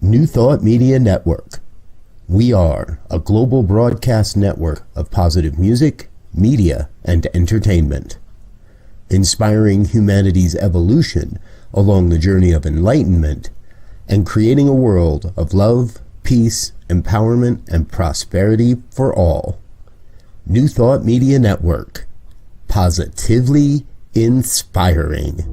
New Thought Media Network. We are a global broadcast network of positive music, media, and entertainment, inspiring humanity's evolution along the journey of enlightenment and creating a world of love, peace, empowerment, and prosperity for all. New Thought Media Network. Positively inspiring.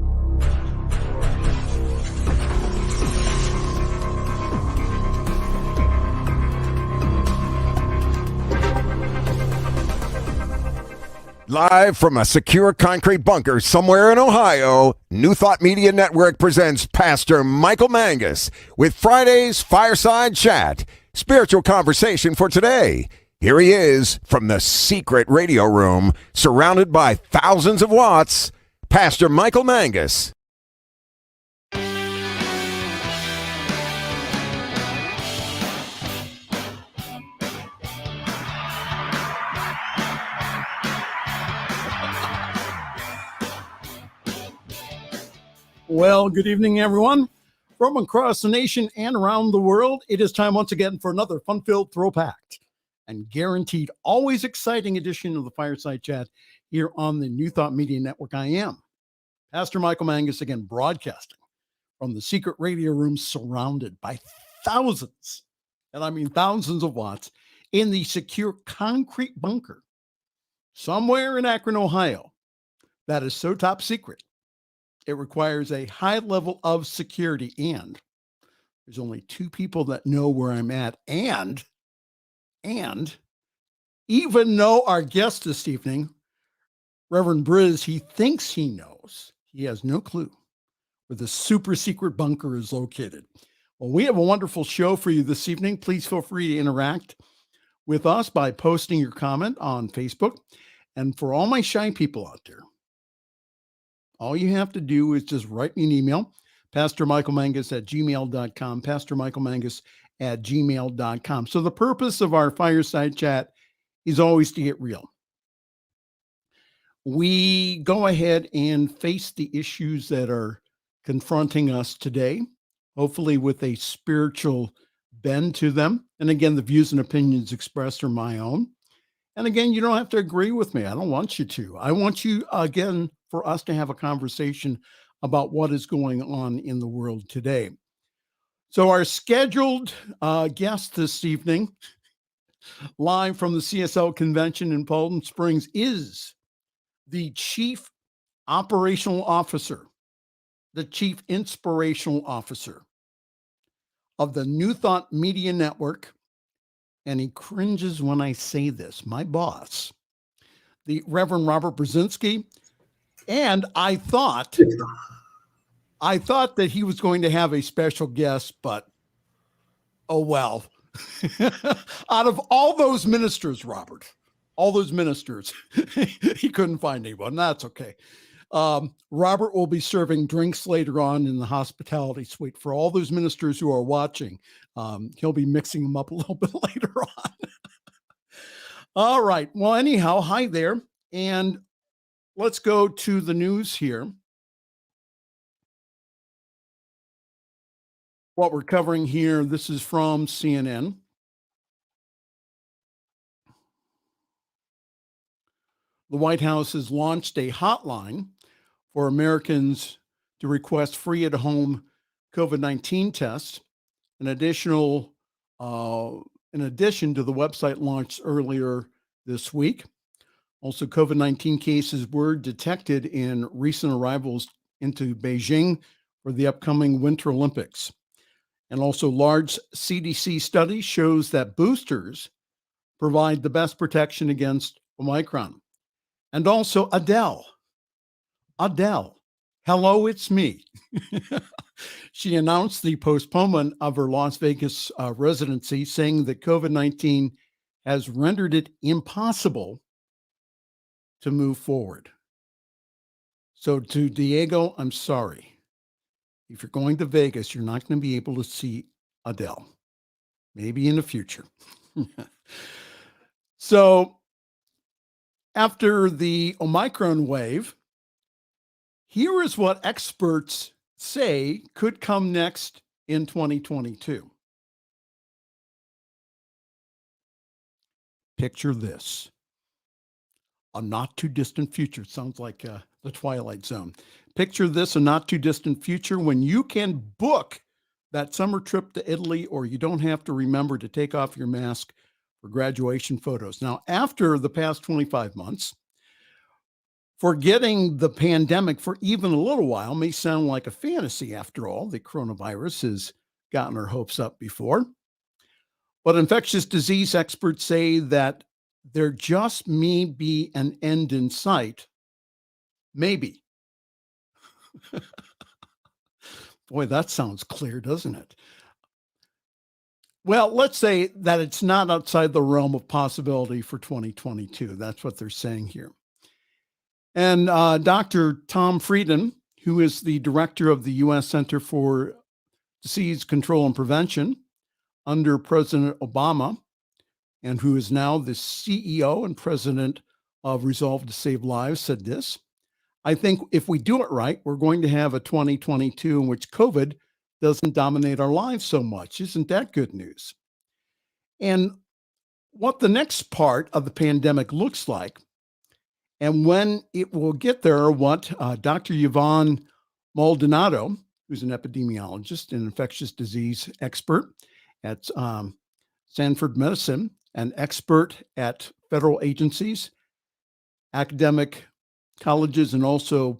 Live from a secure concrete bunker somewhere in Ohio, New Thought Media Network presents Pastor Michael Mangus with Friday's Fireside Chat, spiritual conversation for today. Here he is from the secret radio room, surrounded by thousands of watts, Pastor Michael Mangus. Well, good evening, everyone. From across the nation and around the world, it is time once again for another fun-filled, throw-packed, and guaranteed always exciting edition of the Fireside Chat here on the New Thought Media Network. I am Pastor Michael Mangus, again broadcasting from the secret radio room surrounded by thousands, and I mean thousands of watts, in the secure concrete bunker somewhere in Akron, Ohio, that is so top secret. It requires a high level of security, and there's only two people that know where I'm at. And even though our guest this evening, Reverend Briz, he thinks he knows, he has no clue where the super secret bunker is located. Well, we have a wonderful show for you this evening. Please feel free to interact with us by posting your comment on Facebook. And for all my shy people out there, all you have to do is just write me an email, pastormichaelmangus@gmail.com, pastormichaelmangus@gmail.com. So the purpose of our Fireside Chat is always to get real. We go ahead and face the issues that are confronting us today, hopefully with a spiritual bend to them. And again, the views and opinions expressed are my own. And again, you don't have to agree with me. I don't want you to. I want you, again, for us to have a conversation about what is going on in the world today. So our scheduled guest this evening, live from the CSL convention in Poland Springs, is the Chief Operational Officer, the Chief Inspirational Officer of the New Thought Media Network. And he cringes when I say this, my boss, the Reverend Robert Brzezinski. And I thought that he was going to have a special guest, but oh well. Out of all those ministers, Robert, all those ministers, he couldn't find anyone. That's okay. Robert will be serving drinks later on in the hospitality suite for all those ministers who are watching. He'll be mixing them up a little bit later on. All right. Well, anyhow, hi there. And let's go to the news here. What we're covering here, this is from CNN. The White House has launched a hotline for Americans to request free at-home COVID-19 tests. In addition to the website launched earlier this week. Also, COVID-19 cases were detected in recent arrivals into Beijing for the upcoming Winter Olympics. And also, large CDC study shows that boosters provide the best protection against Omicron. And also, Adele, hello, it's me. She announced the postponement of her Las Vegas residency, saying that COVID-19 has rendered it impossible to move forward. So to Diego, I'm sorry. If you're going to Vegas, you're not going to be able to see Adele. Maybe in the future. So after the Omicron wave, here is what experts say could come next in 2022. Picture this. A not too distant future. Sounds like the Twilight Zone. Picture this, a not too distant future when you can book that summer trip to Italy, or you don't have to remember to take off your mask for graduation photos. Now, after the past 25 months, forgetting the pandemic for even a little while may sound like a fantasy. After all, the coronavirus has gotten our hopes up before. But infectious disease experts say that there just may be an end in sight. Maybe. Boy, that sounds clear, doesn't it? Well, let's say that it's not outside the realm of possibility for 2022. That's what they're saying here. And Dr. Tom Frieden, who is the director of the U.S. Center for Disease Control and Prevention under President Obama, and who is now the CEO and president of Resolve to Save Lives, said this: I think if we do it right, we're going to have a 2022 in which COVID doesn't dominate our lives so much. Isn't that good news? And what the next part of the pandemic looks like and when it will get there, what Dr. Yvonne Maldonado, who's an epidemiologist and infectious disease expert at Stanford Medicine, an expert at federal agencies, academic colleges, and also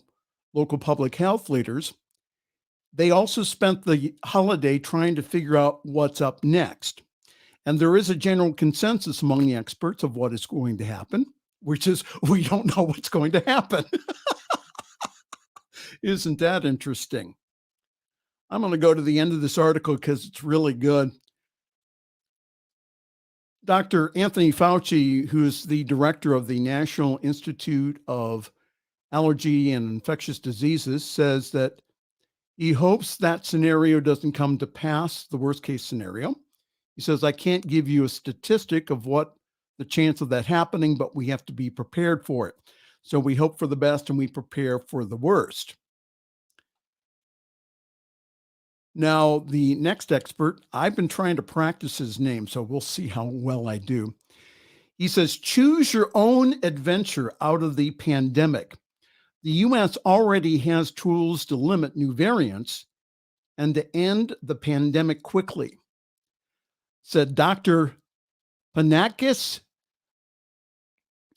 local public health leaders, they also spent the holiday trying to figure out what's up next. And there is a general consensus among the experts of what is going to happen, which is we don't know what's going to happen. Isn't that interesting? I'm going to go to the end of this article because it's really good. Dr. Anthony Fauci, who is the director of the National Institute of Allergy and Infectious Diseases, says that he hopes that scenario doesn't come to pass, the worst case scenario. He says, I can't give you a statistic of what the chance of that happening, but we have to be prepared for it. So we hope for the best and we prepare for the worst. Now, the next expert, I've been trying to practice his name, so we'll see how well I do. He says, choose your own adventure out of the pandemic. The U.S. already has tools to limit new variants and to end the pandemic quickly, said Dr. Mangus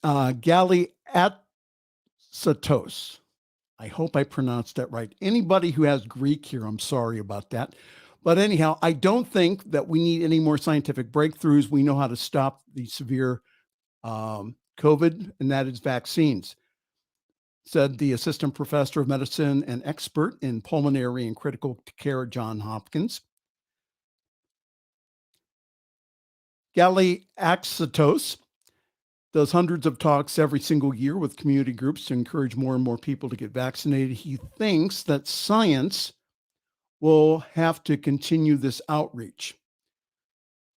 Galiatsatos. I hope I pronounced that right. Anybody who has Greek here, I'm sorry about that. But anyhow, I don't think that we need any more scientific breakthroughs. We know how to stop the severe COVID, and that is vaccines, said the assistant professor of medicine and expert in pulmonary and critical care at Johns Hopkins. Galiatsatos does hundreds of talks every single year with community groups to encourage more and more people to get vaccinated. He thinks that science will have to continue this outreach.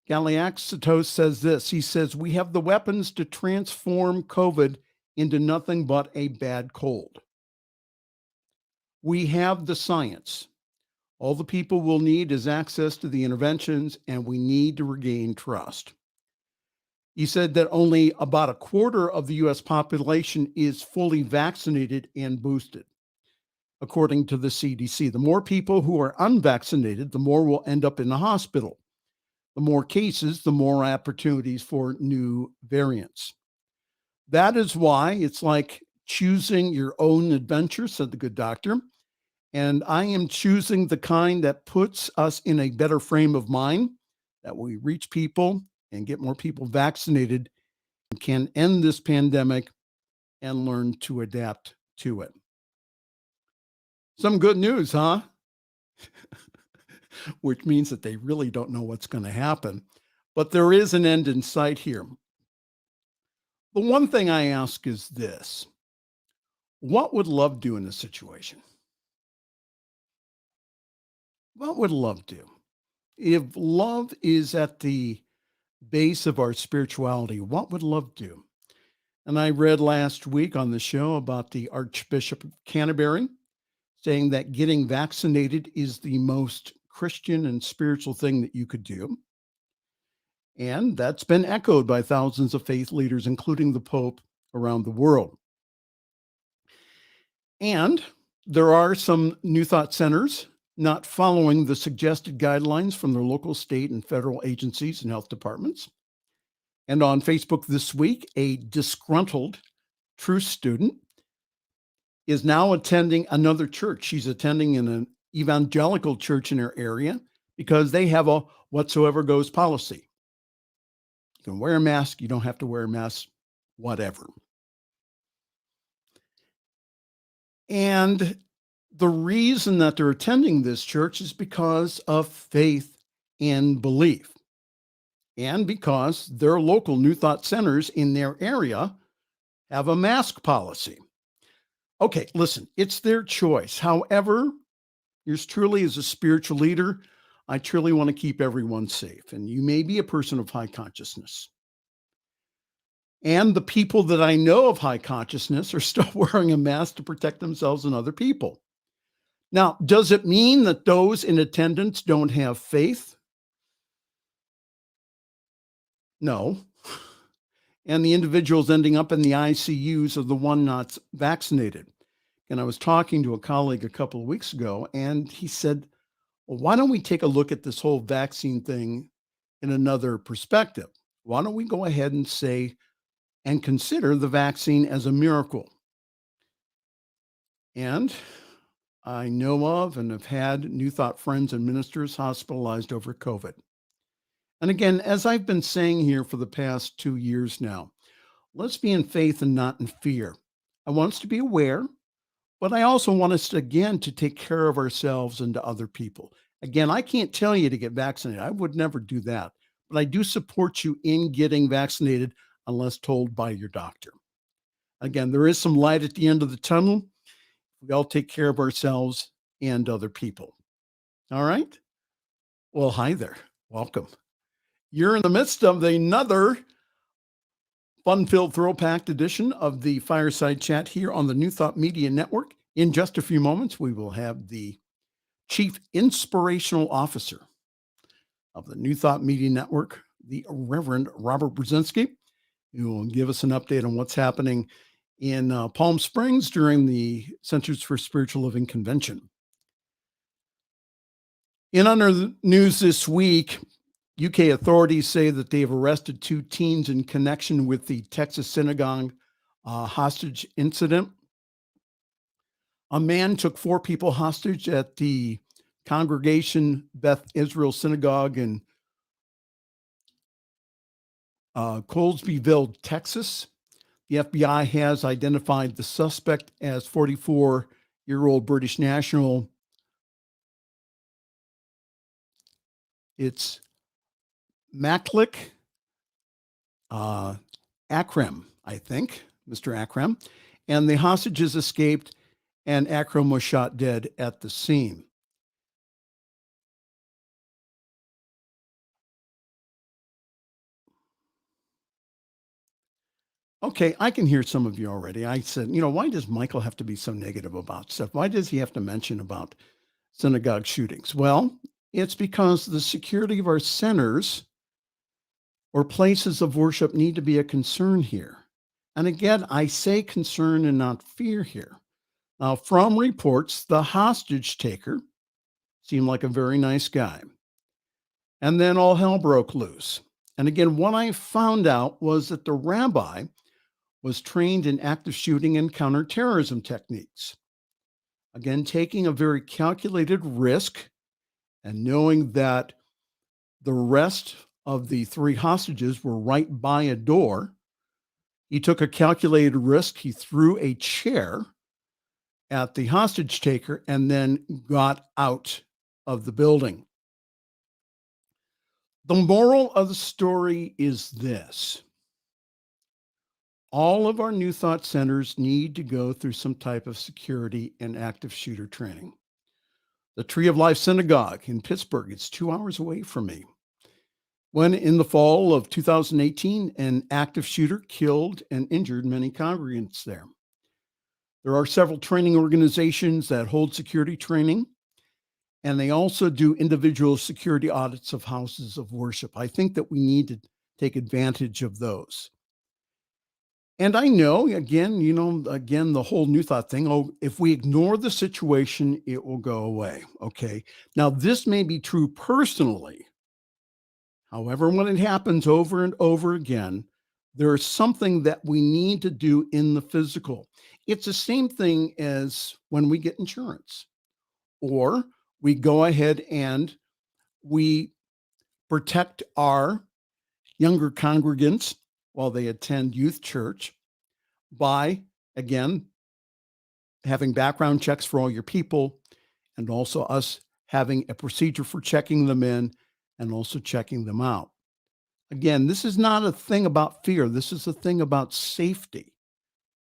Galiatsatos says this. He says, we have the weapons to transform COVID into nothing but a bad cold. We have the science. All the people will need is access to the interventions, and we need to regain trust. He said that only about a quarter of the U.S. population is fully vaccinated and boosted, according to the CDC. The more people who are unvaccinated, the more will end up in the hospital. The more cases, the more opportunities for new variants. That is why it's like choosing your own adventure, said the good doctor. And I am choosing the kind that puts us in a better frame of mind, that we reach people and get more people vaccinated and can end this pandemic and learn to adapt to it. Some good news, huh? Which means that they really don't know what's going to happen. But there is an end in sight here. The one thing I ask is this: what would love do in this situation? What would love do? If love is at the base of our spirituality, what would love do? And I read last week on the show about the Archbishop of Canterbury saying that getting vaccinated is the most Christian and spiritual thing that you could do. And that's been echoed by thousands of faith leaders, including the Pope, around the world. And there are some New Thought centers not following the suggested guidelines from their local, state, and federal agencies and health departments. And on Facebook this week, a disgruntled truth student is now attending another church. She's attending in an evangelical church in her area because they have a whatsoever goes policy. You can wear a mask, you don't have to wear a mask, whatever. And the reason that they're attending this church is because of faith and belief, and because their local New Thought centers in their area have a mask policy. Okay, listen, it's their choice. However, yours truly as a spiritual leader, I truly want to keep everyone safe. And you may be a person of high consciousness. And the people that I know of high consciousness are still wearing a mask to protect themselves and other people. Now, does it mean that those in attendance don't have faith? No. And the individuals ending up in the ICUs are the one not vaccinated. And I was talking to a colleague a couple of weeks ago, and he said, well, why don't we take a look at this whole vaccine thing in another perspective? Why don't we go ahead and say and consider the vaccine as a miracle? And I know of and have had New Thought friends and ministers hospitalized over COVID. And again, as I've been saying here for the past 2 years now, let's be in faith and not in fear. I want us to be aware, but I also want us to, again, to take care of ourselves and to other people. Again, I can't tell you to get vaccinated. I would never do that. But I do support you in getting vaccinated unless told by your doctor. Again, there is some light at the end of the tunnel. We all take care of ourselves and other people. All right? Well, hi there. Welcome. You're in the midst of another fun-filled, thrill-packed edition of the Fireside Chat here on the New Thought Media Network. In just a few moments, we will have the Chief Inspirational Officer of the New Thought Media Network, the Reverend Robert Brzezinski, who will give us an update on what's happening in Palm Springs during the Centers for Spiritual Living Convention. In other news this week, UK authorities say that they have arrested 2 teens in connection with the Texas synagogue hostage incident. A man took 4 people hostage at the Congregation Beth Israel Synagogue in Colesbyville, Texas. The FBI has identified the suspect as 44-year-old British national. It's Maklik Akram, I think, Mr. Akram. And the hostages escaped, and Akram was shot dead at the scene. Okay, I can hear some of you already. I said, why does Michael have to be so negative about stuff? Why does he have to mention about synagogue shootings? Well, it's because the security of our centers or places of worship need to be a concern here. And again, I say concern and not fear here. Now, from reports, the hostage taker seemed like a very nice guy. And then all hell broke loose. And again, what I found out was that the rabbi was trained in active shooting and counterterrorism techniques. Again, taking a very calculated risk and knowing that the rest of the 3 hostages were right by a door, he took a calculated risk. He threw a chair at the hostage taker and then got out of the building. The moral of the story is this. All of our New Thought centers need to go through some type of security and active shooter training. The Tree of Life Synagogue in Pittsburgh, it's 2 hours away from me. When in the fall of 2018, an active shooter killed and injured many congregants there. There are several training organizations that hold security training, and they also do individual security audits of houses of worship. I think that we need to take advantage of those. And I know, again, the whole New Thought thing, if we ignore the situation, it will go away. Okay. Now, this may be true personally. However, when it happens over and over again, there is something that we need to do in the physical. It's the same thing as when we get insurance, or we go ahead and we protect our younger congregants while they attend youth church by, again, having background checks for all your people, and also us having a procedure for checking them in and also checking them out. Again, this is not a thing about fear. This is a thing about safety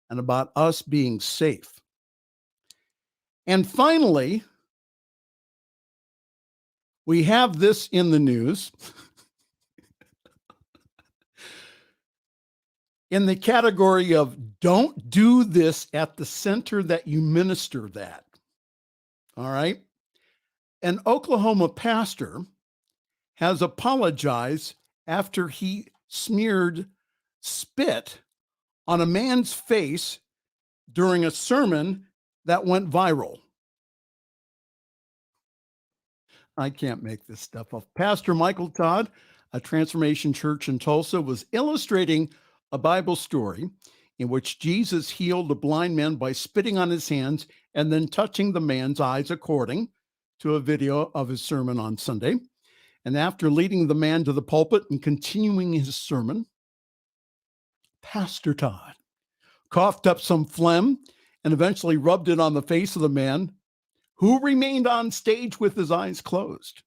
and about us being safe. And finally, we have this in the news. In the category of don't do this at the center that you minister that. All right. An Oklahoma pastor has apologized after he smeared spit on a man's face during a sermon that went viral. I can't make this stuff up. Pastor Michael Todd, a Transformation Church in Tulsa, was illustrating a Bible story in which Jesus healed a blind man by spitting on his hands and then touching the man's eyes, according to a video of his sermon on Sunday. And after leading the man to the pulpit and continuing his sermon, Pastor Todd coughed up some phlegm and eventually rubbed it on the face of the man, who remained on stage with his eyes closed.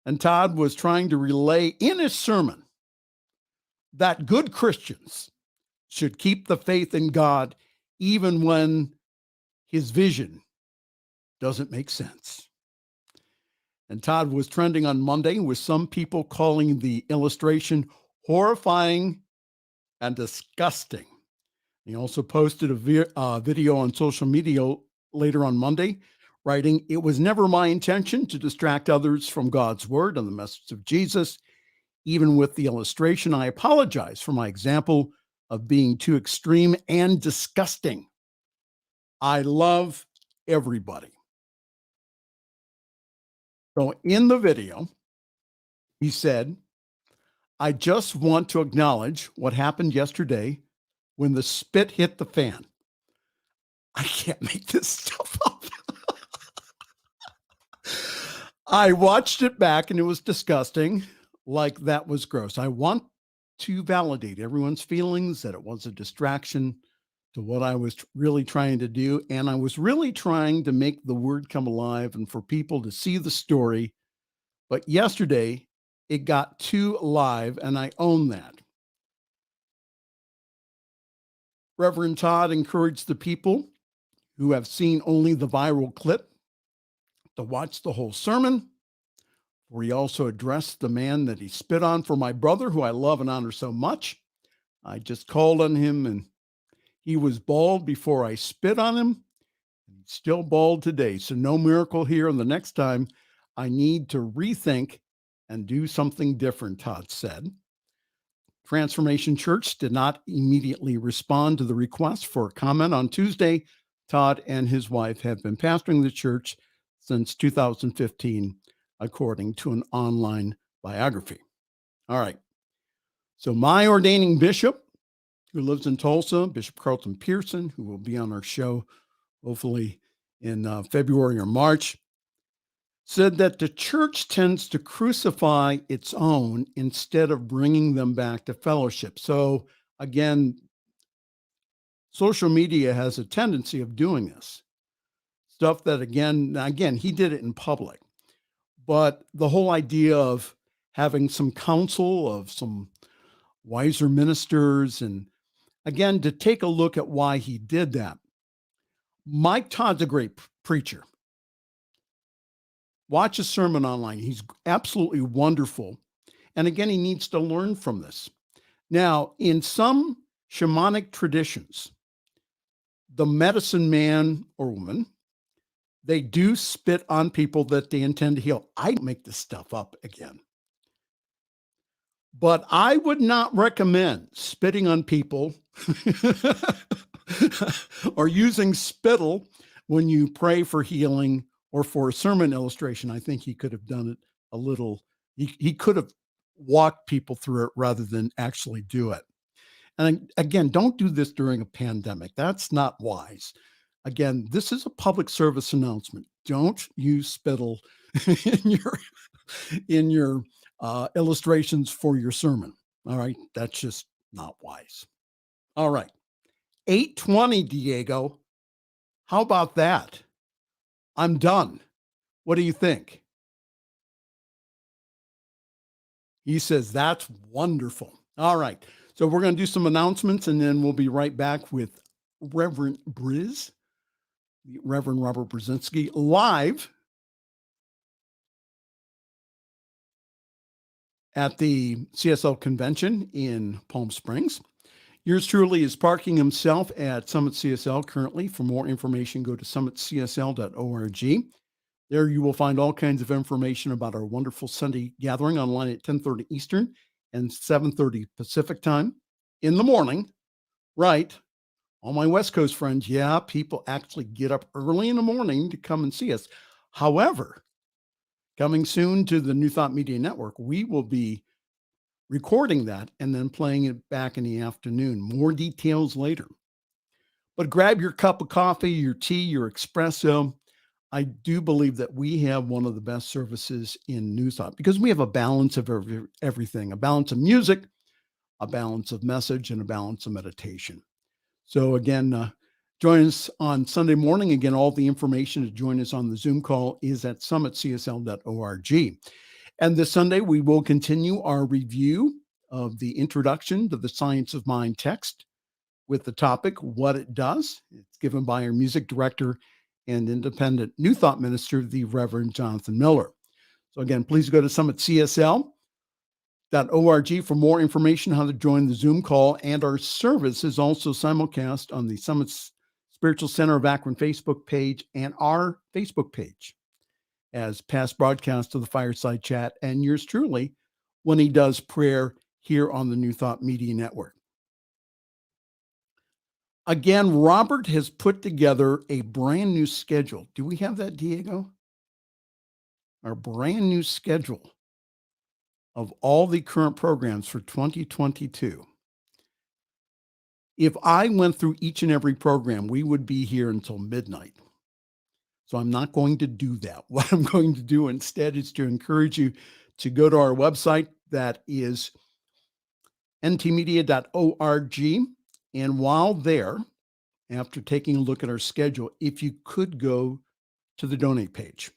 And Todd was trying to relay in his sermon that good Christians should keep the faith in God even when his vision doesn't make sense. And Todd was trending on Monday, with some people calling the illustration horrifying and disgusting. He also posted a video on social media later on Monday, writing, "It was never my intention to distract others from God's word and the message of Jesus. Even with the illustration, I apologize for my example of being too extreme and disgusting. I love everybody." So in the video, he said, "I just want to acknowledge what happened yesterday when the spit hit the fan." I can't make this stuff up. "I watched it back and it was disgusting. Like, that was gross. I want to validate everyone's feelings that it was a distraction to what I was really trying to do. And I was really trying to make the word come alive and for people to see the story. But yesterday it got too alive and I own that." Reverend Todd encouraged the people who have seen only the viral clip to watch the whole sermon, where he also addressed the man that he spit on. "For my brother, who I love and honor so much, I just called on him and he was bald before I spit on him. He's still bald today. So no miracle here. And the next time I need to rethink and do something different," Todd said. Transformation Church did not immediately respond to the request for comment on Tuesday. Todd and his wife have been pastoring the church since 2015, according to an online biography. All right. So my ordaining bishop, who lives in Tulsa, Bishop Carlton Pearson, who will be on our show hopefully in February or March, said that the church tends to crucify its own instead of bringing them back to fellowship. So again, social media has a tendency of doing this stuff that, again, he did it in public, but the whole idea of having some counsel of some wiser ministers, and again, to take a look at why he did that. Mike Todd's a great preacher. Watch his sermon online. He's absolutely wonderful. And again, he needs to learn from this. Now, in some shamanic traditions, the medicine man or woman, they do spit on people that they intend to heal. I make this stuff up again. But I would not recommend spitting on people or using spittle when you pray for healing or for a sermon illustration. I think he could have done it a little, he could have walked people through it rather than actually do it. And again, don't do this during a pandemic. That's not wise. Again, this is a public service announcement. Don't use spittle in your illustrations for your sermon. All right, that's just not wise. All right, 8:20, Diego. How about that? I'm done. What do you think? He says, that's wonderful. All right. So we're going to do some announcements and then we'll be right back with Reverend Robert Brzezinski, live at the CSL convention in Palm Springs. Yours truly is parking himself at Summit CSL currently. For more information, go to summitcsl.org. There you will find all kinds of information about our wonderful Sunday gathering online at 10:30 Eastern and 7:30 Pacific time in the morning, right? All my West Coast friends, yeah, people actually get up early in the morning to come and see us. However, coming soon to the New Thought Media Network, we will be recording that and then playing it back in the afternoon. More details later. But grab your cup of coffee, your tea, your espresso. I do believe that we have one of the best services in New Thought because we have a balance of everything, a balance of music, a balance of message, and a balance of meditation. So again, join us on Sunday morning. Again, all the information to join us on the Zoom call is at summitcsl.org. And this Sunday, we will continue our review of the Introduction to the Science of Mind text with the topic, What It Does. It's given by our music director and independent New Thought minister, the Reverend Jonathan Miller. So again, please go to summitcsl.org for more information how to join the Zoom call. And our service is also simulcast on the Summit Spiritual Center of Akron Facebook page and our Facebook page as past broadcasts of the Fireside Chat and yours truly when he does prayer here on the New Thought Media Network. Again, Robert has put together a brand new schedule. Do we have that, Diego? Our brand new schedule of all the current programs for 2022. If I went through each and every program, we would be here until midnight. So I'm not going to do that. What I'm going to do instead is to encourage you to go to our website that is ntmedia.org. And while there, after taking a look at our schedule, if you could go to the donate page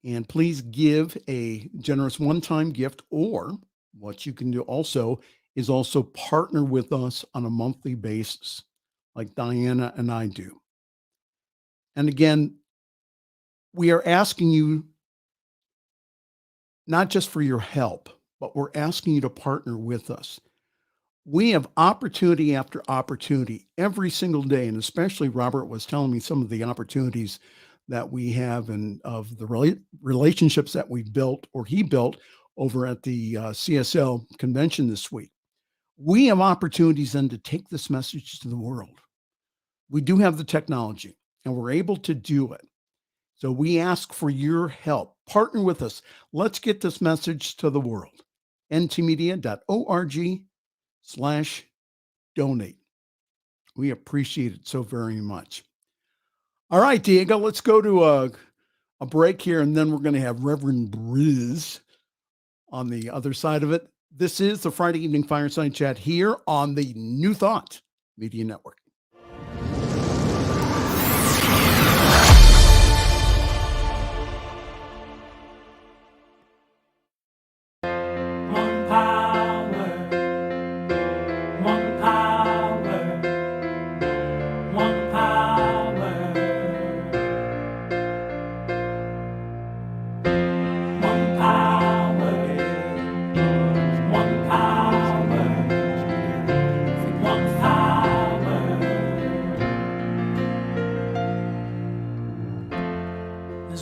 and please give a generous one-time gift, or what you can do also is also partner with us on a monthly basis like Diana and I do. And again, we are asking you not just for your help, but we're asking you to partner with us. We have opportunity after opportunity every single day. And especially Robert was telling me some of the opportunities that we have and of the relationships that we built or he built over at the CSL convention this week. We have opportunities then to take this message to the world. We do have the technology and we're able to do it. So we ask for your help. Partner with us. Let's get this message to the world. ntmedia.org/donate. We appreciate it so very much. All right, Diego, let's go to a break here, and then we're going to have Reverend Briz on the other side of it. This is the Friday Evening Fireside Chat here on the New Thought Media Network.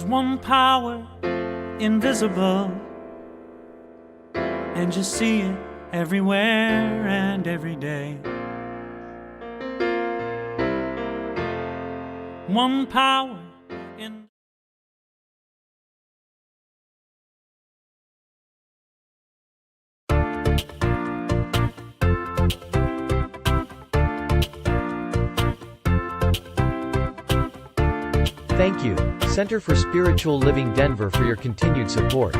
One power invisible, and just see it everywhere and every day. One power in... Thank you, Center for Spiritual Living Denver, for your continued support.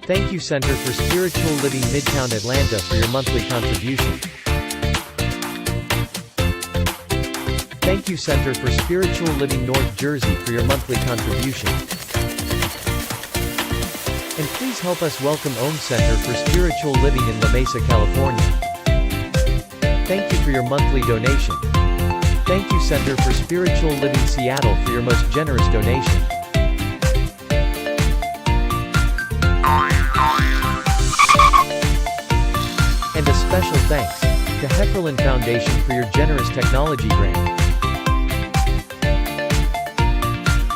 Thank you, Center for Spiritual Living Midtown Atlanta, for your monthly contribution. Thank you, Center for Spiritual Living North Jersey, for your monthly contribution. And please help us welcome OM Center for Spiritual Living in La Mesa, California. Thank you for your monthly donation. Thank you, Center for Spiritual Living Seattle, for your most generous donation. And a special thanks to Heckerland Foundation for your generous technology grant.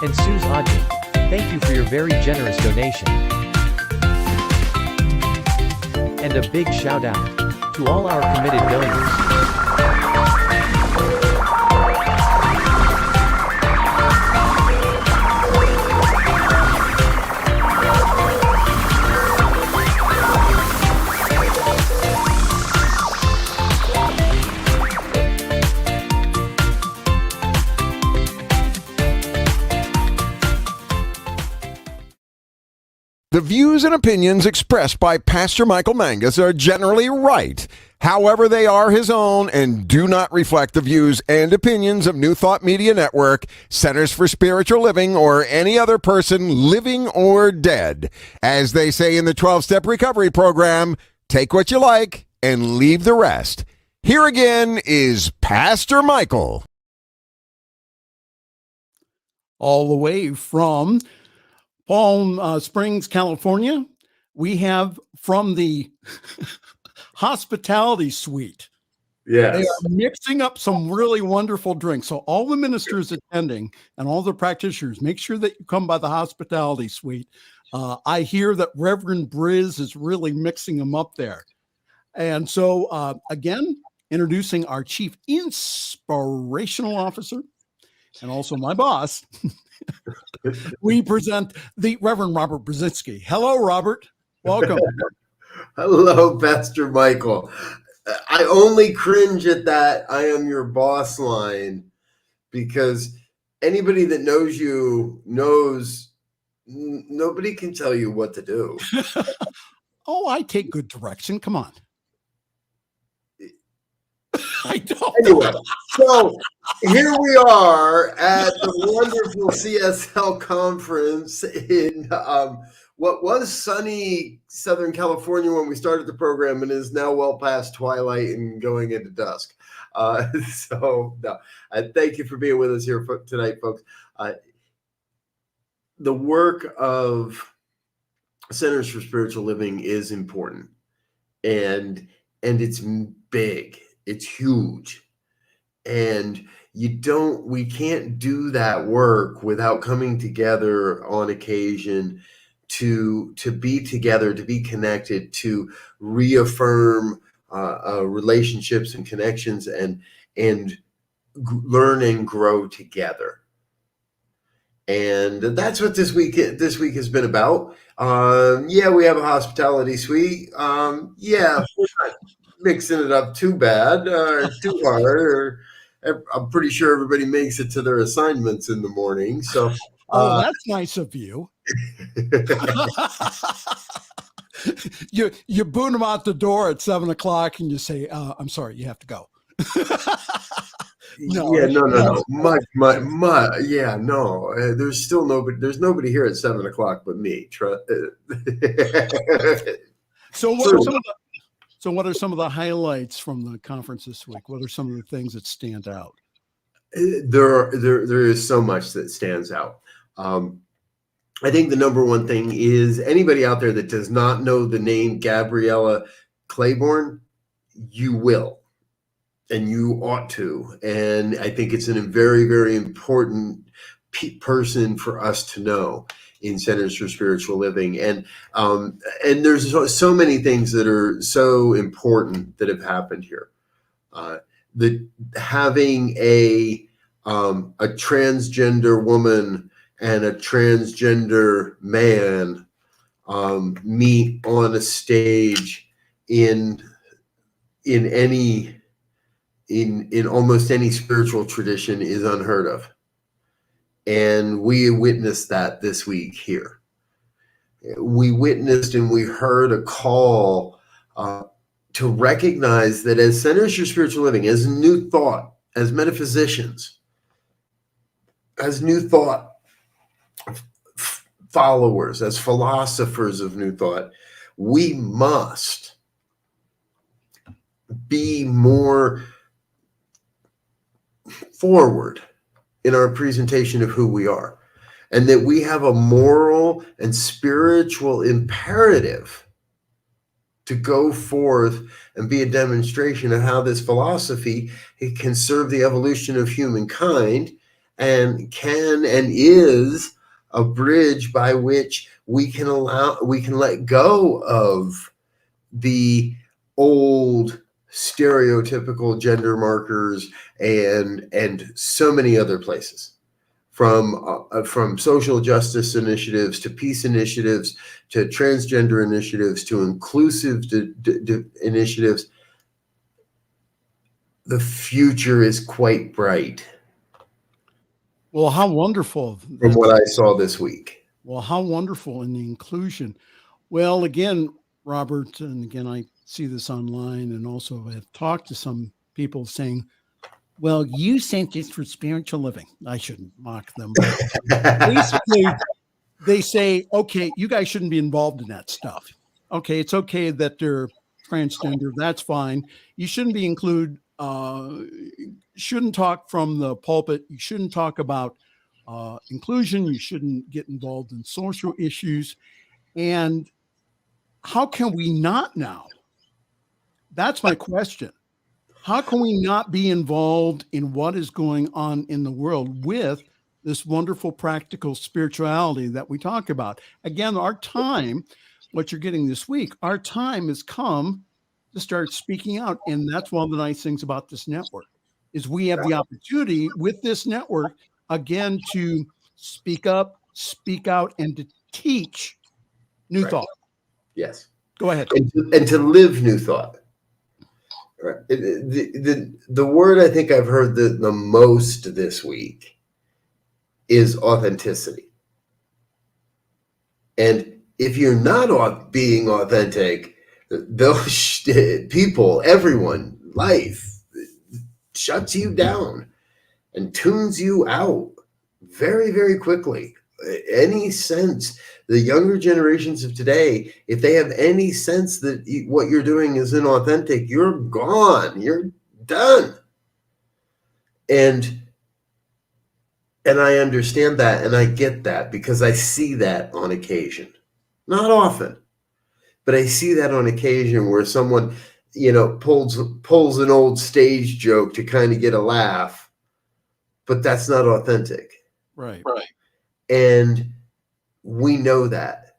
And Suze Odgen, thank you for your very generous donation. And a big shout out to all our committed donors. The views and opinions expressed by Pastor Michael Mangus are generally right. However, they are his own and do not reflect the views and opinions of New Thought Media Network, Centers for Spiritual Living, or any other person living or dead. As they say in the 12-Step Recovery Program, take what you like and leave the rest. Here again is Pastor Michael. All the way from Palm Springs, California, we have from the hospitality suite. Yes. They are mixing up some really wonderful drinks. So all the ministers attending and all the practitioners, make sure that you come by the hospitality suite. I hear that Reverend Briz is really mixing them up there. And so again, introducing our Chief Inspirational Officer and also my boss, we present the Reverend Robert Brzezinski. Hello, Robert. Welcome. Hello, Pastor Michael. I only cringe at that "I am your boss" line because anybody that knows you knows nobody can tell you what to do. Oh, I take good direction. Come on. I don't. Anyway, so here we are at the wonderful CSL conference in what was sunny Southern California when we started the program and is now well past twilight and going into dusk. So thank you for being with us here tonight, folks. The work of Centers for Spiritual Living is important, and it's big. It's huge. And we can't do that work without coming together on occasion to be together, to be connected, to reaffirm relationships and connections and learn and grow together. And that's what this week has been about. We have a hospitality suite. We're not mixing it up too bad or too hard. I'm pretty sure everybody makes it to their assignments in the morning. So, that's nice of you. You boot them out the door at 7:00 and you say, "I'm sorry, you have to go." No. There's still nobody. There's nobody here at 7:00 but me. So what are some of the highlights from the conference this week? What are some of the things that stand out? There is so much that stands out. I think the number one thing is anybody out there that does not know the name Gabriella Claiborne, you will, and you ought to. And I think it's a very, very important person for us to know in Centers for Spiritual Living. And there's so many things that are so important that have happened here. Having a transgender woman and a transgender man meet on a stage in almost any spiritual tradition is unheard of. And we witnessed that this week here. We witnessed and we heard a call to recognize that as Centers for Spiritual Living, as New Thought, as metaphysicians, as New Thought followers, as philosophers of New Thought, we must be more forward in our presentation of who we are, and that we have a moral and spiritual imperative to go forth and be a demonstration of how this philosophy can serve the evolution of humankind and can and is a bridge by which we can let go of the old stereotypical gender markers and so many other places, from social justice initiatives to peace initiatives to transgender initiatives to inclusive initiatives. The future is quite bright. Well, how wonderful. From what I saw this week. Well, how wonderful in the inclusion. Well, again, Robert, and again, I see this online and also have talked to some people saying, well, you Centers for Spiritual Living. I shouldn't mock them. But basically, they say, okay, you guys shouldn't be involved in that stuff. Okay, it's okay that they're transgender. That's fine. You shouldn't be shouldn't talk from the pulpit. You shouldn't talk about inclusion. You shouldn't get involved in social issues. And how can we not now? That's my question. How can we not be involved in what is going on in the world with this wonderful practical spirituality that we talk about? Again, our time, what you're getting this week, our time has come to start speaking out. And that's one of the nice things about this network is we have the opportunity with this network, again, to speak up, speak out, and to teach new thought. Yes. Go ahead. And to live new thought. Right. The word I think I've heard the most this week is authenticity. And if you're not being authentic, those people, everyone, life shuts you down and tunes you out very, very quickly. Any sense, the younger generations of today, if they have any sense that what you're doing is inauthentic, you're gone, you're done. And I understand that, and I get that, because I see that on occasion. Not often, but I see that on occasion where someone, pulls an old stage joke to kind of get a laugh, but that's not authentic. Right. And we know that.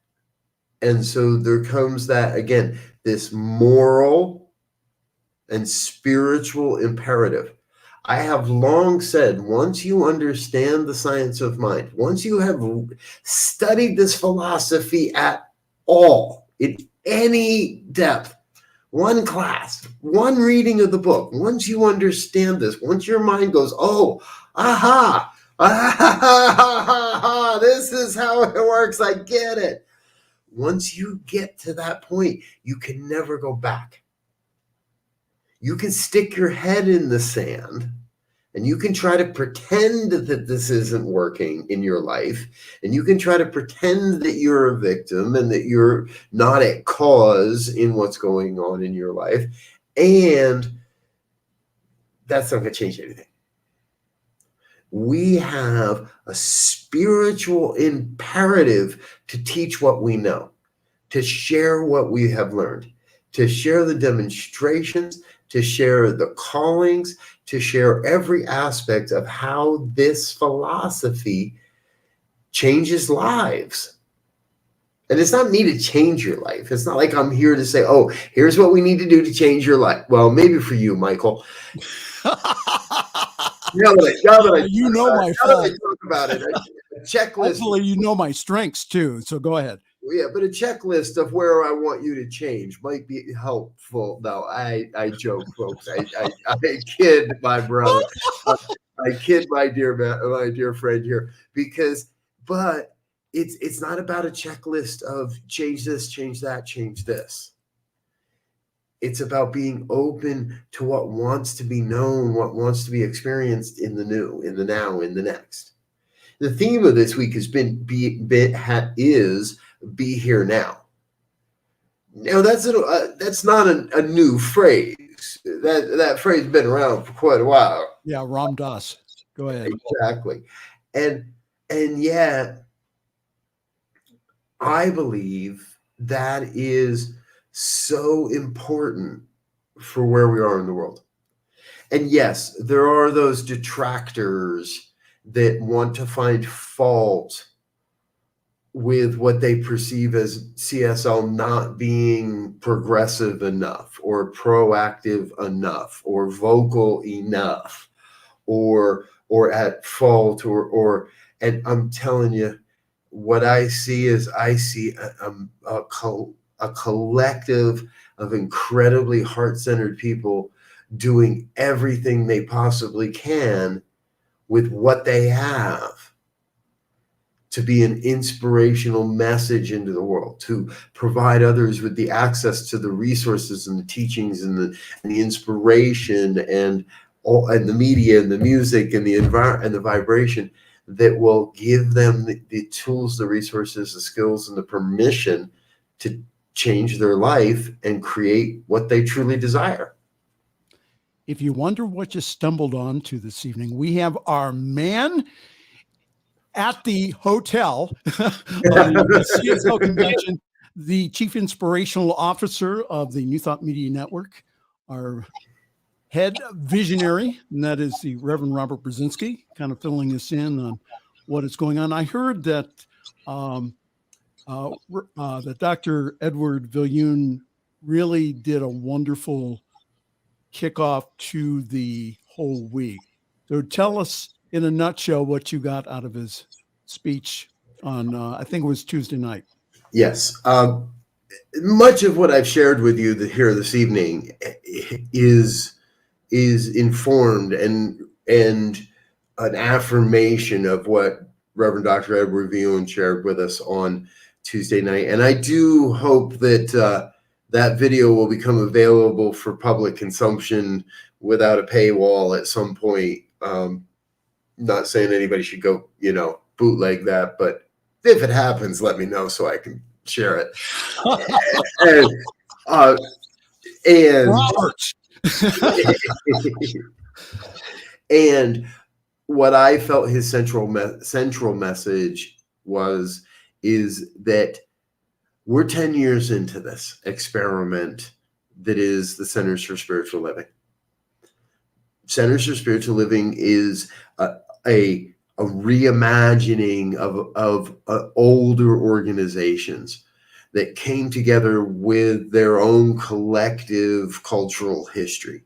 And so there comes that, again, this moral and spiritual imperative. I have long said, once you understand the science of mind, once you have studied this philosophy at all, in any depth, one class, one reading of the book, once you understand this, once your mind goes, oh, aha, this is how it works. I get it. Once you get to that point, you can never go back. You can stick your head in the sand and you can try to pretend that this isn't working in your life. And you can try to pretend that you're a victim and that you're not at cause in what's going on in your life. And that's not going to change anything. We have a spiritual imperative to teach what we know, to share what we have learned, to share the demonstrations, to share the callings, to share every aspect of how this philosophy changes lives. And it's not me to change your life. It's not like I'm here to say, oh, here's what we need to do to change your life. Well, maybe for you, Michael. Now that I talk about it, a checklist. Hopefully you know my strengths too. So go ahead. Yeah, but a checklist of where I want you to change might be helpful. No, I joke, folks. I kid my brother. I kid my dear friend here but it's not about a checklist of change this, change that, change this. It's about being open to what wants to be known, what wants to be experienced in the new, in the now, in the next. The theme of this week has been be here now. Now that's not a new phrase. That phrase has been around for quite a while. Yeah, Ram Dass. Go ahead. Exactly. And yet I believe that is so important for where we are in the world. And yes, there are those detractors that want to find fault with what they perceive as CSL not being progressive enough or proactive enough or vocal enough or at fault and I'm telling you, what I see is a collective of incredibly heart-centered people doing everything they possibly can with what they have to be an inspirational message into the world, to provide others with the access to the resources and the teachings and the inspiration and the media and the music and the environment and the vibration that will give them the tools, the resources, the skills, and the permission to change their life and create what they truly desire. If you wonder what you stumbled on to this evening, we have our man at the hotel of the CSL convention, the Chief Inspirational Officer of the New Thought Media Network, our head visionary, and that is the Reverend Robert Brzezinski, kind of filling us in on what is going on. I heard that that Dr. Edward Viljoen really did a wonderful kickoff to the whole week. So tell us in a nutshell what you got out of his speech on, I think it was Tuesday night. Yes. Much of what I've shared with you here this evening is informed and an affirmation of what Reverend Dr. Edward Viljoen shared with us on Tuesday night. And I do hope that that video will become available for public consumption without a paywall at some point. Not saying anybody should go, bootleg that, but if it happens, let me know so I can share it. And what I felt his central message is that we're 10 years into this experiment that is the Centers for Spiritual Living. Centers for Spiritual Living is a reimagining of older organizations that came together with their own collective cultural history.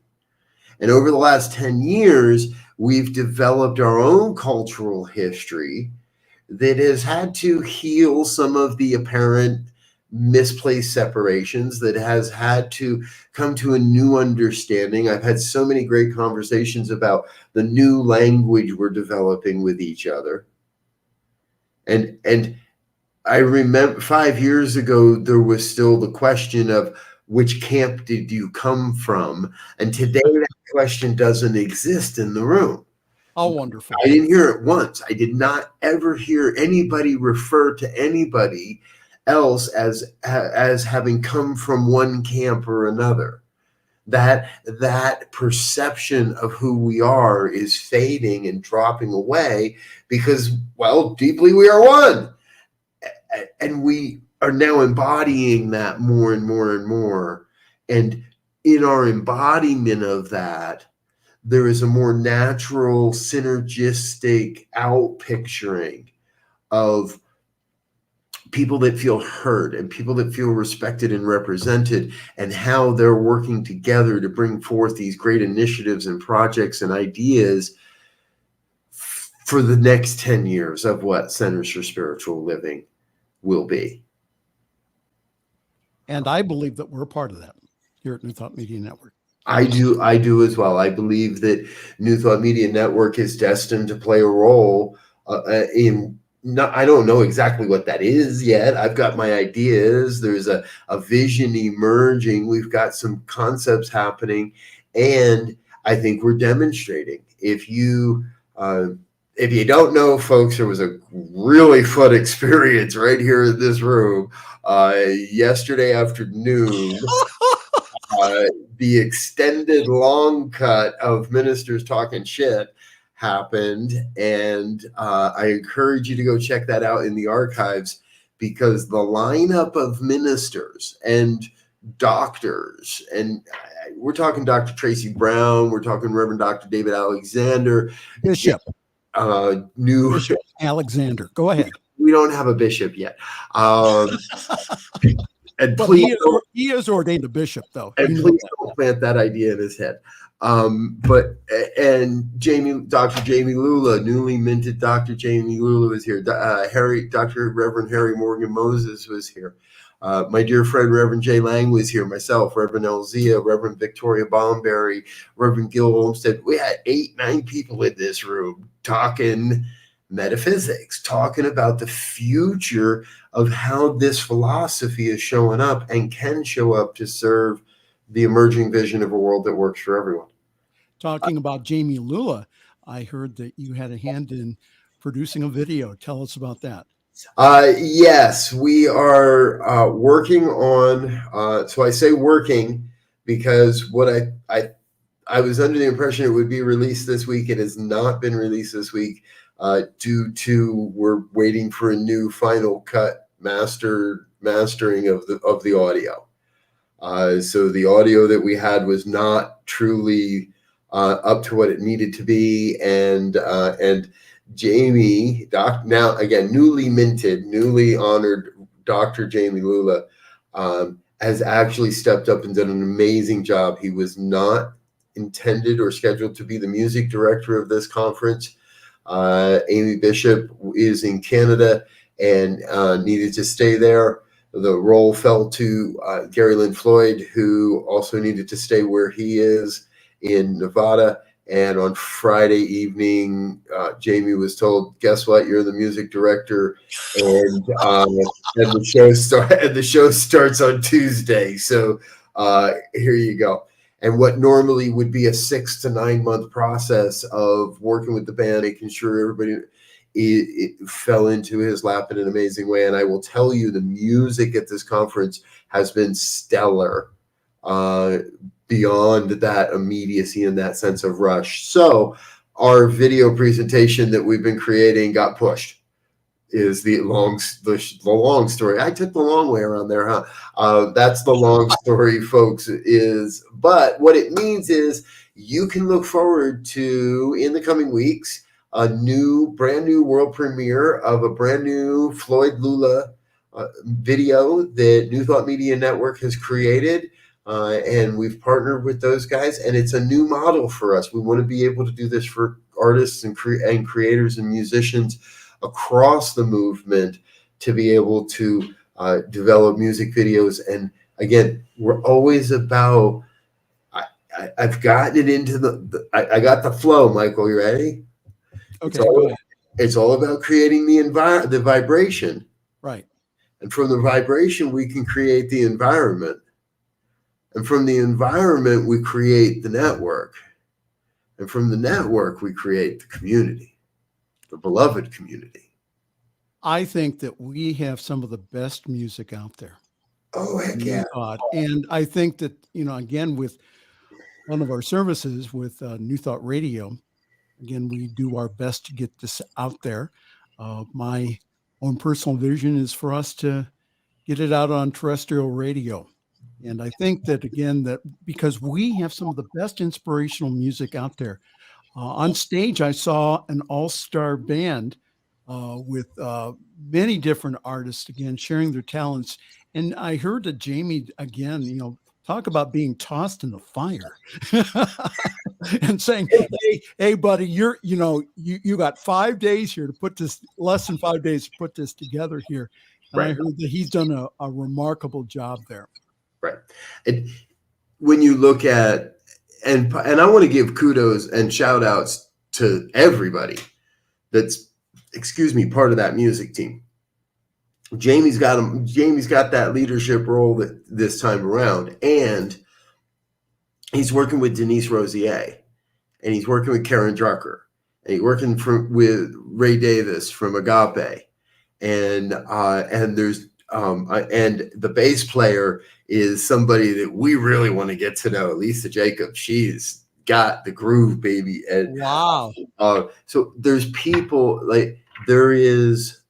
And over the last 10 years, we've developed our own cultural history that has had to heal some of the apparent misplaced separations, that has had to come to a new understanding. I've had so many great conversations about the new language we're developing with each other. And I remember 5 years ago, there was still the question of which camp did you come from? And today that question doesn't exist in the room. Oh, wonderful. I didn't hear it once. I did not ever hear anybody refer to anybody else as having come from one camp or another. That perception of who we are is fading and dropping away because, well, deeply we are one. And we are now embodying that more and more and more. And in our embodiment of that, there is a more natural, synergistic outpicturing of people that feel heard and people that feel respected and represented, and how they're working together to bring forth these great initiatives and projects and ideas for the next 10 years of what Centers for Spiritual Living will be. And I believe that we're a part of that here at New Thought Media Network. I do as well. I believe that New Thought Media Network is destined to play a role in. I don't know exactly what that is yet. I've got my ideas. There's a vision emerging. We've got some concepts happening, and I think we're demonstrating. If you don't know, folks, there was a really fun experience right here in this room yesterday afternoon. The extended long cut of ministers talking shit happened, and I encourage you to go check that out in the archives, because the lineup of ministers and doctors, and we're talking Dr. Tracy Brown, we're talking Reverend Dr. David Alexander, Bishop, Bishop Alexander. Go ahead. We don't have a bishop yet. And but please, he is ordained a bishop, though. And please don't plant that idea in his head. And Dr. Jamie Lula, newly minted Dr. Jamie Lula was here. Dr. Reverend Harry Morgan Moses was here. My dear friend Reverend Jay Lang was here. Myself, Reverend Elzia, Reverend Victoria Bomberry, Reverend Gil Olmsted. We had 8-9 people in this room talking metaphysics, talking about the future of how this philosophy is showing up and can show up to serve the emerging vision of a world that works for everyone. Talking about Jamie Lula, I heard that you had a hand in producing a video. Tell us about that. Yes, we are working on, so I say working because what I was under the impression it would be released this week. It has not been released this week due to we're waiting for a new final cut mastering of the audio. So the audio that we had was not truly up to what it needed to be, and Jamie, now again, newly minted, newly honored Dr. Jamie Lula has actually stepped up and done an amazing job. He was not intended or scheduled to be the music director of this conference. Amy Bishop is in Canada and needed to stay there. The role fell to Gary Lynn Floyd, who also needed to stay where he is in Nevada. And on Friday evening, Jamie was told, "Guess what? You're the music director," and the show starts on Tuesday. So here you go. And what normally would be a 6 to 9 month process of working with the band, making sure everybody it fell into his lap in an amazing way. And I will tell you, the music at this conference has been stellar. Beyond that immediacy and that sense of rush. So our video presentation that we've been creating got pushed, is the long story. I took the long way around there, huh? That's the long story, folks, but what it means is you can look forward to, in the coming weeks, a brand new world premiere of a brand new Floyd Lula video that New Thought Media Network has created. And we've partnered with those guys, and it's a new model for us. We want to be able to do this for artists and creators and musicians across the movement to be able to develop music videos. And again, we're always about, I've gotten it into I got the flow, Michael, you ready? Okay. It's all about creating the vibration. Right. And from the vibration, we can create the environment. And from the environment, we create the network. And from the network, we create the community, the beloved community. I think that we have some of the best music out there. Oh, heck yeah. And I think that, again, with one of our services with New Thought Radio, again, we do our best to get this out there. My own personal vision is for us to get it out on terrestrial radio. And I think that, again, that because we have some of the best inspirational music out there. On stage, I saw an all-star band with many different artists, again, sharing their talents. And I heard that Jamie, again, talk about being tossed in the fire and saying, hey, buddy, you got 5 days here to put this, less than 5 days to put this together here. And I heard that he's done a remarkable job there. Right. And when you look at, and I want to give kudos and shout outs to everybody that's, part of that music team. Jamie's got that leadership role this time around, and he's working with Denise Rosier, and he's working with Karen Drucker, and he's working with Ray Davis from Agape, and there's and the bass player is somebody that we really want to get to know, Lisa Jacobs. She's got the groove, baby. And wow. So there's people like there is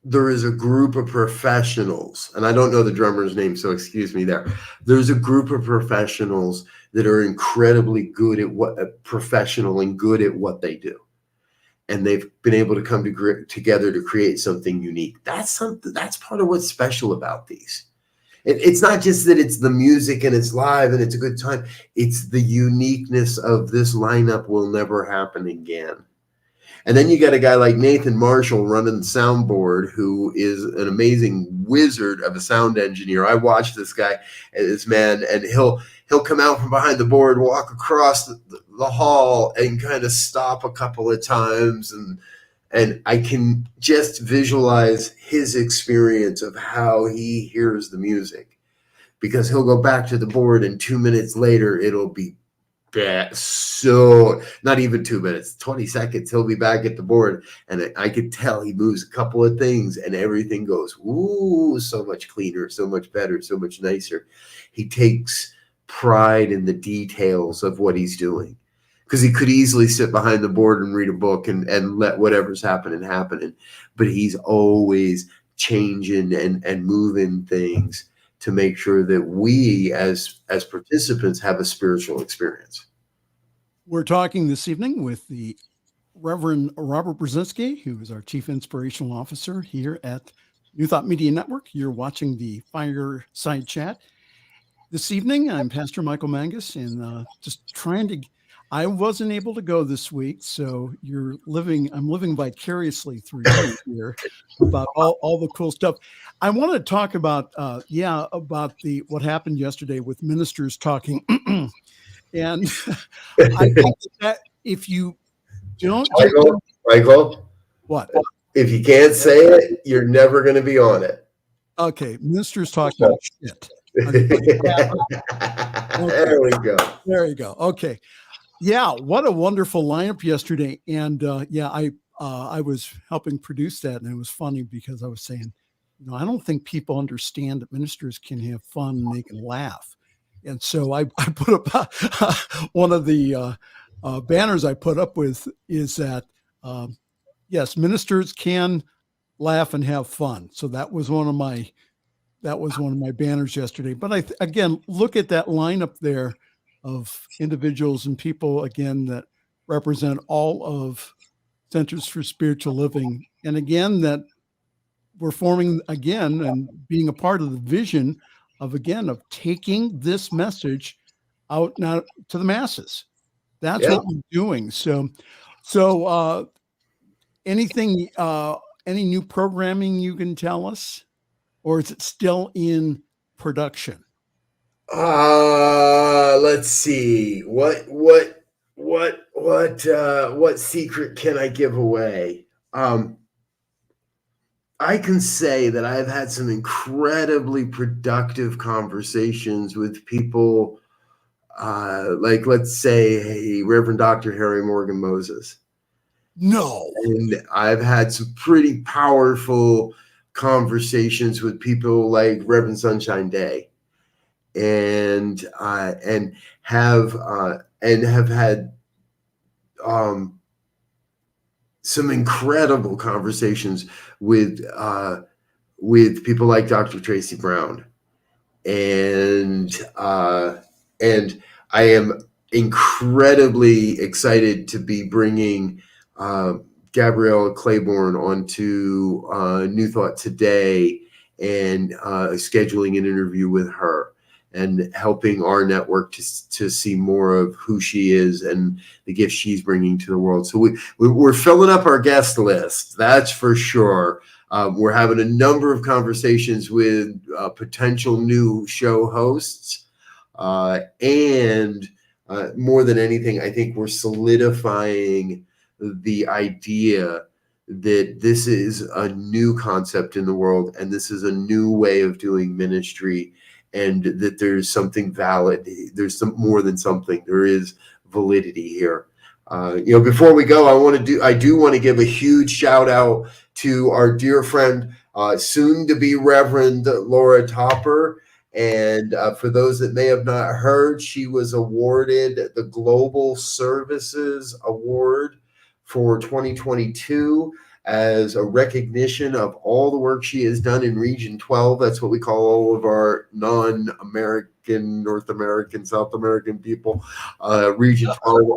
a group of professionals, and I don't know the drummer's name, so excuse me there. There's a group of professionals that are incredibly good at professional and good at what they do. And they've been able to come together to create something unique. That's part of what's special about these. It's not just that it's the music and it's live and it's a good time. It's the uniqueness of this lineup will never happen again. And then you got a guy like Nathan Marshall running the soundboard, who is an amazing wizard of a sound engineer. I watch this guy, this man, and he'll come out from behind the board, walk across the hall, and kind of stop a couple of times, and I can just visualize his experience of how he hears the music, because he'll go back to the board, and 2 minutes later it'll be bad. So not even 2 minutes, 20 seconds, he'll be back at the board, and I could tell he moves a couple of things and everything goes, ooh, so much cleaner, so much better, so much nicer. He takes pride in the details of what he's doing, because he could easily sit behind the board and read a book and let whatever's happening, but he's always changing and moving things to make sure that we as participants have a spiritual experience. We're talking this evening with the Reverend Robert Brzezinski, who is our Chief Inspirational Officer here at New Thought Media Network. You're watching the Fireside Chat. This evening, I'm Pastor Michael Mangus, and I wasn't able to go this week, so I'm living vicariously through you here about all the cool stuff. I want to talk about what happened yesterday with ministers talking. And I think that if you don't, Michael, what? If you can't say it, you're never going to be on it. Okay, ministers talking shit. There we go. There you go. Okay. Yeah, what a wonderful lineup yesterday. And I was helping produce that, and it was funny because I was saying, I don't think people understand that ministers can have fun and they can laugh. And so I put up one of the banners I put up with is that, yes, ministers can laugh and have fun. So that was one of my banners yesterday. But again, look at that lineup there of individuals and people, again, that represent all of Centers for Spiritual Living. And again, that we're forming again and being a part of the vision of taking this message out now to the masses. That's what we're doing. So anything, any new programming you can tell us, or is it still in production? Let's see. What secret can I give away? I can say that I've had some incredibly productive conversations with people, like, let's say, Reverend Dr. Harry Morgan Moses. No. And I've had some pretty powerful conversations with people like Reverend Sunshine Day, and have had some incredible conversations with people like Dr. Tracy Brown, and I am incredibly excited to be bringing Gabriella Claiborne onto New Thought Today and scheduling an interview with her and helping our network to see more of who she is and the gift she's bringing to the world. So we're filling up our guest list, that's for sure. We're having a number of conversations with potential new show hosts. And more than anything, I think we're solidifying the idea that this is a new concept in the world and this is a new way of doing ministry, and that there's something valid. There's some more than something. There is validity here. Before we go, I do want to give a huge shout out to our dear friend, soon to be Reverend Laura Topper. And for those that may have not heard, she was awarded the Global Services Award for 2022 as a recognition of all the work she has done in Region 12. That's what we call all of our non-American, North American, South American people. Region 12,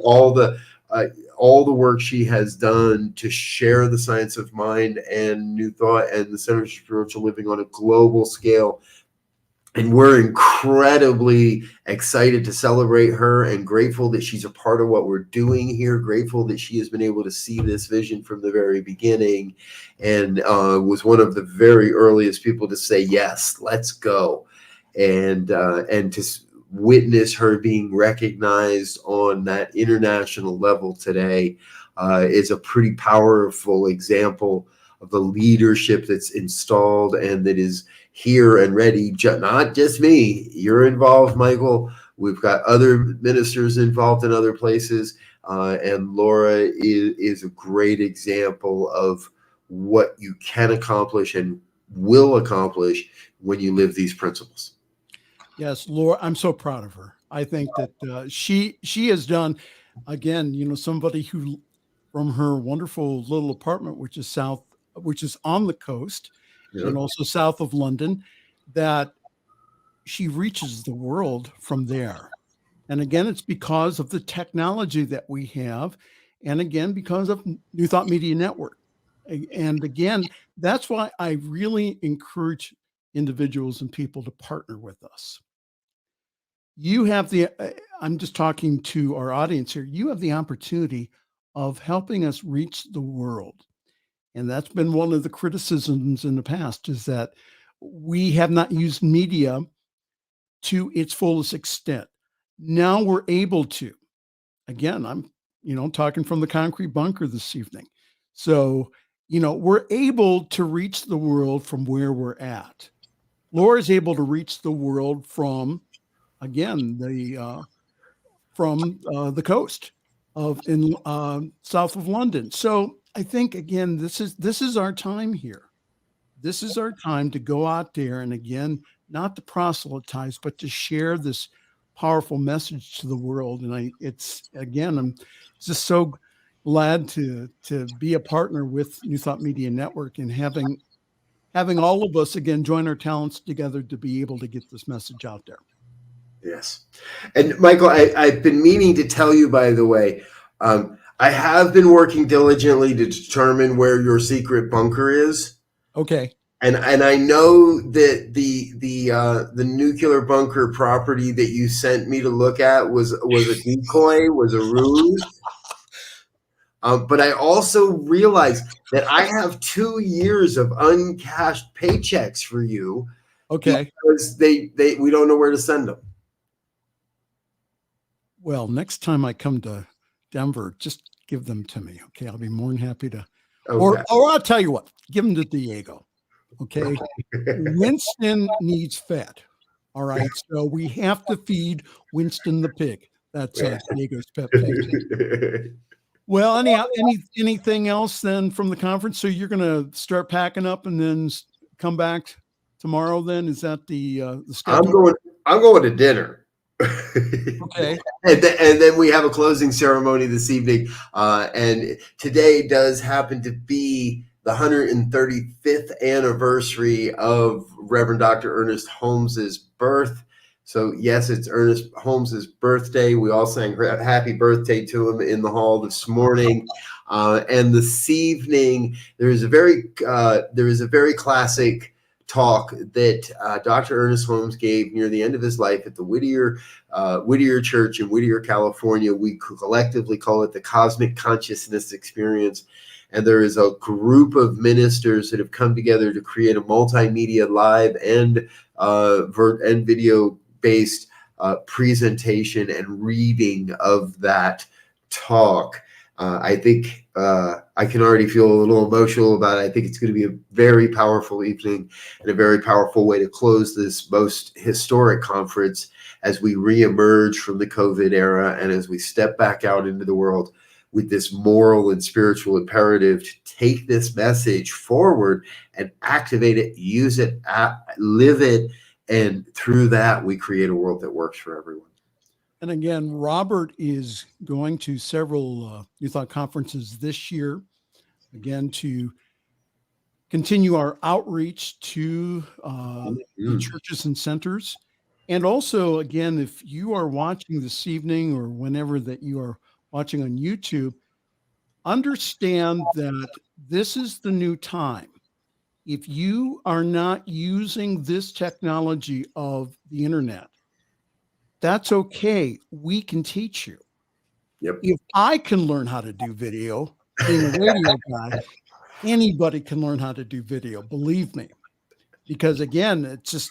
all the work she has done to share the science of mind and New Thought and the Center for Spiritual Living on a global scale. And we're incredibly excited to celebrate her and grateful that she's a part of what we're doing here, grateful that she has been able to see this vision from the very beginning and was one of the very earliest people to say, yes, let's go. And to witness her being recognized on that international level today is a pretty powerful example of the leadership that's installed and that is here and ready. Not just me, you're involved, Michael. We've got other ministers involved in other places. And Laura is a great example of what you can accomplish and will accomplish when you live these principles. Yes, Laura, I'm so proud of her. I think that she has done, again, somebody who, from her wonderful little apartment, which is on the coast, and also south of London, that she reaches the world from there. And again, it's because of the technology that we have. And again, because of New Thought Media Network. And again, that's why I really encourage individuals and people to partner with us. You have I'm just talking to our audience here. You have the opportunity of helping us reach the world. And that's been one of the criticisms in the past, is that we have not used media to its fullest extent. Now we're able to. Again, I'm, talking from the concrete bunker this evening. So, we're able to reach the world from where we're at. Laura's able to reach the world from, again, the coast in south of London. So I think, again, this is our time here. This is our time to go out there and, again, not to proselytize, but to share this powerful message to the world. And I'm just so glad to be a partner with New Thought Media Network and having all of us, again, join our talents together to be able to get this message out there. Yes. And Michael, I've been meaning to tell you, by the way, I have been working diligently to determine where your secret bunker is. Okay. And I know that the nuclear bunker property that you sent me to look at was a decoy, was a ruse. But I also realized that I have 2 years of uncashed paychecks for you. Okay. Because we don't know where to send them. Well, next time I come to Denver, just give them to me. Okay. I'll be more than happy to. Okay. Or I'll tell you what, give them to Diego. Okay. Winston needs fed. All right. So we have to feed Winston the pig. That's Diego's pet pig. Well, anything else then from the conference? So you're going to start packing up and then come back tomorrow then? Is that the schedule? I'm going to dinner. Okay. And then we have a closing ceremony this evening. And today does happen to be the 135th anniversary of Reverend Dr. Ernest Holmes's birth. So yes, it's Ernest Holmes's birthday. We all sang happy birthday to him in the hall this morning. And this evening, there is a very classic talk that Dr. Ernest Holmes gave near the end of his life at the Whittier Church in Whittier, California. We collectively call it the Cosmic Consciousness Experience. And there is a group of ministers that have come together to create a multimedia live and video-based presentation and reading of that talk. I think I can already feel a little emotional about it. I think it's going to be a very powerful evening and a very powerful way to close this most historic conference as we reemerge from the COVID era and as we step back out into the world with this moral and spiritual imperative to take this message forward and activate it, use it, live it, and through that, we create a world that works for everyone. And again, Robert is going to several New Thought conferences this year, again, to continue our outreach to the churches and centers. And also, again, if you are watching this evening or whenever that you are watching on YouTube, understand that this is the new time. If you are not using this technology of the internet, that's okay. We can teach you. Yep. If I can learn how to do video, being a radio guy, anybody can learn how to do video, believe me. Because again, it's just,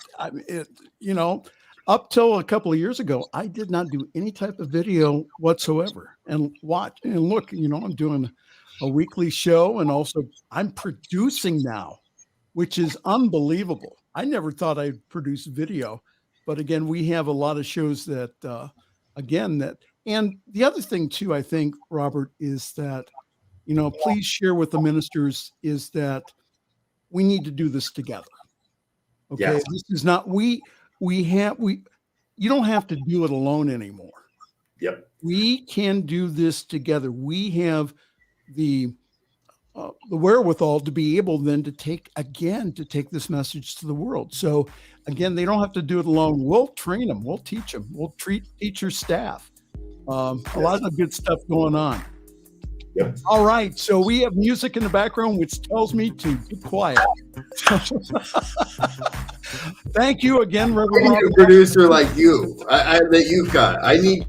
up till a couple of years ago, I did not do any type of video whatsoever. And watch and look, I'm doing a weekly show, and also I'm producing now, which is unbelievable. I never thought I'd produce video, but again, we have a lot of shows that, and the other thing too, I think, Robert, is that, please share with the ministers is that we need to do this together. Okay. Yes. This is not, you don't have to do it alone anymore. Yep. We can do this together. We have the wherewithal to be able then to take this message to the world. So again, they don't have to do it alone. We'll train them. We'll teach them. We'll teach your staff. A lot of good stuff going on. Yep. All right. So we have music in the background, which tells me to be quiet. Thank you again, Reverend. I need a producer like you that you've got. I need.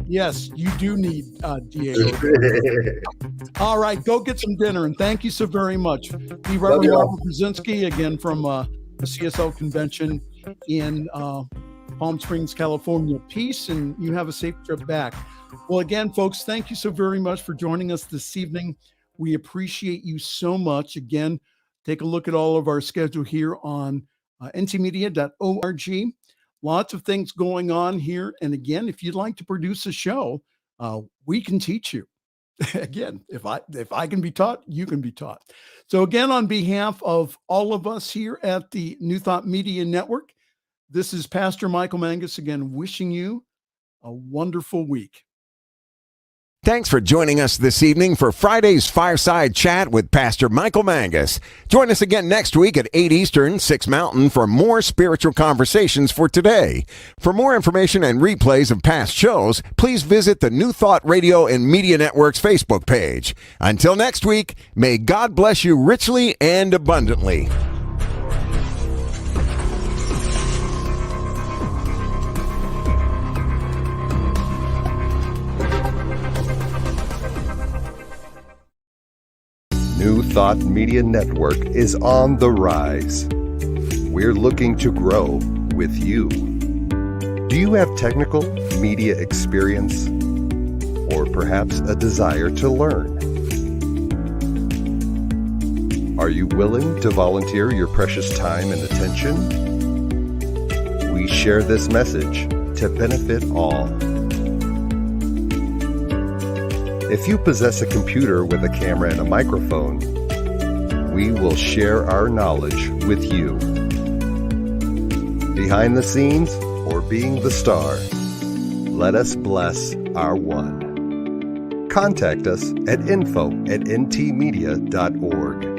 Yes, you do need Diego. All right, go get some dinner, and thank you so very much. The Reverend Robert Brzezinski, again from the CSL convention in Palm Springs, California. Peace, and you have a safe trip back. Well, again, folks, thank you so very much for joining us this evening. We appreciate you so much. Again, take a look at all of our schedule here on ntmedia.org. Lots of things going on here. And again, if you'd like to produce a show, we can teach you. Again, if I can be taught, you can be taught. So again, on behalf of all of us here at the New Thought Media Network, this is Pastor Michael Mangus again, wishing you a wonderful week. Thanks for joining us this evening for Friday's Fireside Chat with Pastor Michael Mangus. Join us again next week at 8 Eastern, 6 Mountain for more spiritual conversations for today. For more information and replays of past shows, please visit the New Thought Radio and Media Network's Facebook page. Until next week, may God bless you richly and abundantly. New Thought Media Network is on the rise. We're looking to grow with you. Do you have technical media experience? Or perhaps a desire to learn? Are you willing to volunteer your precious time and attention? We share this message to benefit all. If you possess a computer with a camera and a microphone, we will share our knowledge with you. Behind the scenes or being the star, let us bless our one. Contact us at info@ntmedia.org.